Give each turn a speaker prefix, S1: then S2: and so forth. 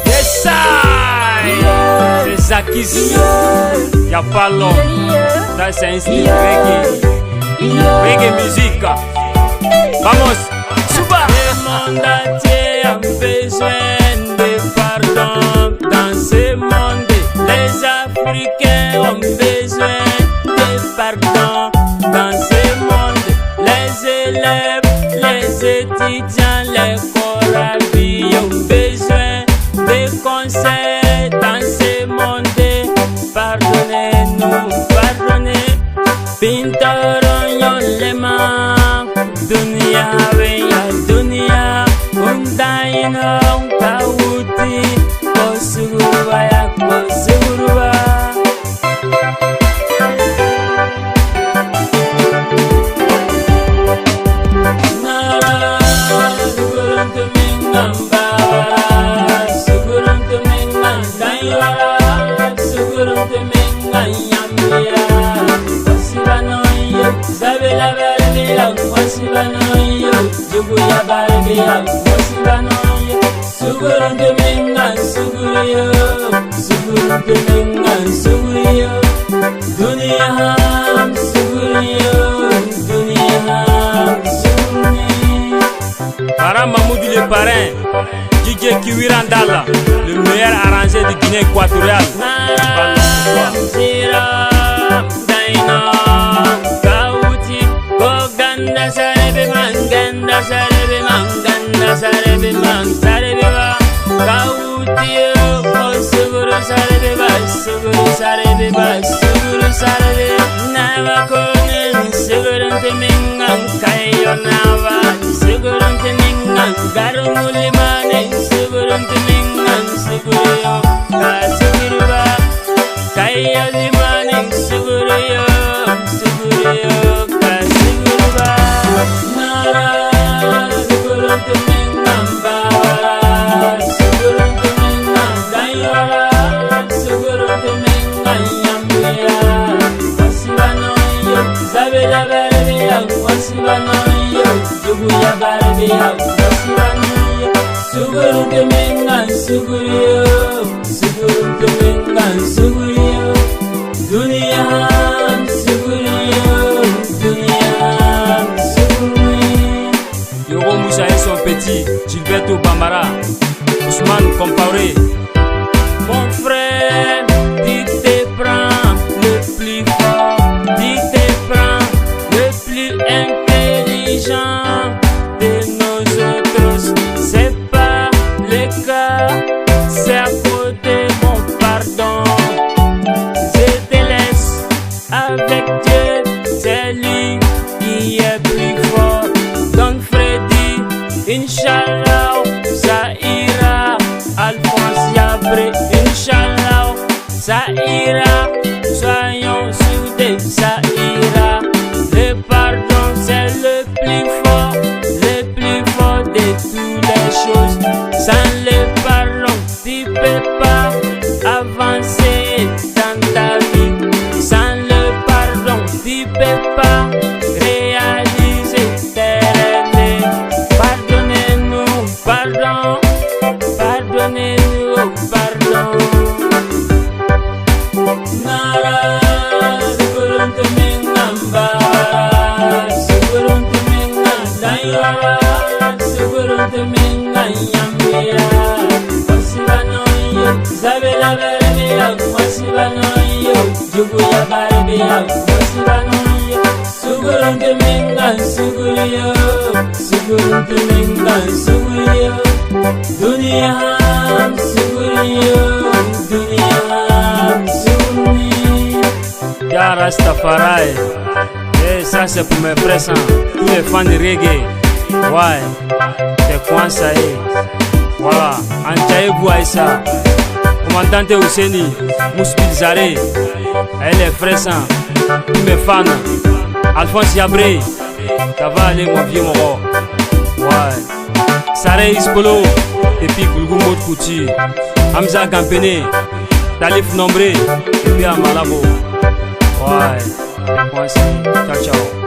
S1: Bissa, c'est Zakis, y'a pas long. Ça c'est un style reggae musique. Vamos, Suba. Le monde entier a besoin de pardon. Dans ce monde, les Africains ont besoin de pardon. Dans ce monde, les élèves, les étudiants, les corabis ont besoin de conseils. Dans ce monde, pardonnez-nous, pardonnez. Pintaron yon lema, dunia weya dunia, undayino kawuti, kosuguruba ya kosuguruba. Nara, sugurun tumingamba, sugurun tumingandayara, sugurun tuminganyambia. Zabela barbia, wasibanoyo, juguya barbia, wasibanoyo. Sugurun tumingan suguriyo, sugurun tumingan suguriyo. Dunia ham suguriyo, dunia ham suguriyo. Para Mamoudou le parrain, DJ Kiwirandala, le meilleur arrangeur de Guinée équatoriale. Sarebe man, sarebe ba, kauti o suguru sarebe ba, suguru sarebe ba, suguru sarebe. Nava konen suguru temingan kayo nava, suguru temingan garumuli mane, suguru temingan suguru yo, suguru ba, kayo limane suguru yo, suguru yo, suguru ba. Nara suguru temingan. Zabela barbia, wasibanoyo, juguya barbia, wasibanoyo. Sugurun temingan suguriyo, sugurun temingan suguriyo. Dunia suguriyo, dunia suguriyo. Yoro Moussa et son petit, Gilberto Bambara, Ousmane Pouré. Mon frère, tu te prends le plus fort, tu te prends le plus intelligent de nos autres. C'est pas le cas, c'est à côté mon pardon. Je te laisse avec Dieu, c'est lui qui est plus fort. Donc Freddy, Inch'Allah, ça ira. Alphonse Yabré, Inch'Allah, ça ira. Soyons soudés, ça ira. Le pardon c'est le plus fort de toutes les choses. Sans le pardon, tu peux pas avancer dans ta vie. Sans le pardon, tu peux pas réaliser tes rêves. Pardonnez-nous, pardon. Pardonnez-nous, pardon. Nara, sugurun tumingamba, sugurun tumingandayara, sugurun tuminganyambia. Wasibanoyo, zabela barbia, wasibanoyo, juguya barbia, wasibanoyo. Sugurun tumingan suguriyo, sugurun tumingan suguriyo. Dunia ham suguriyo, dunia ham suguriyo. Ya Rastafari, et ça c'est pour mes frères, tous les fans de reggae. Ouais, c'est quoi ça est? Voilà, Antaïbou Aïssa, commandante Ouseni, Mouspil Zaré, et les frères, tous mes fans. Alphonse Yabré, ça va aller mon vieux moro. Ouais, Saré Isbolo, et puis Goulgou Maud Kouti, Hamza Gampene, Talif Nombré, et puis Amalabo. Ouais, c'est quoi ça? Ciao, ciao.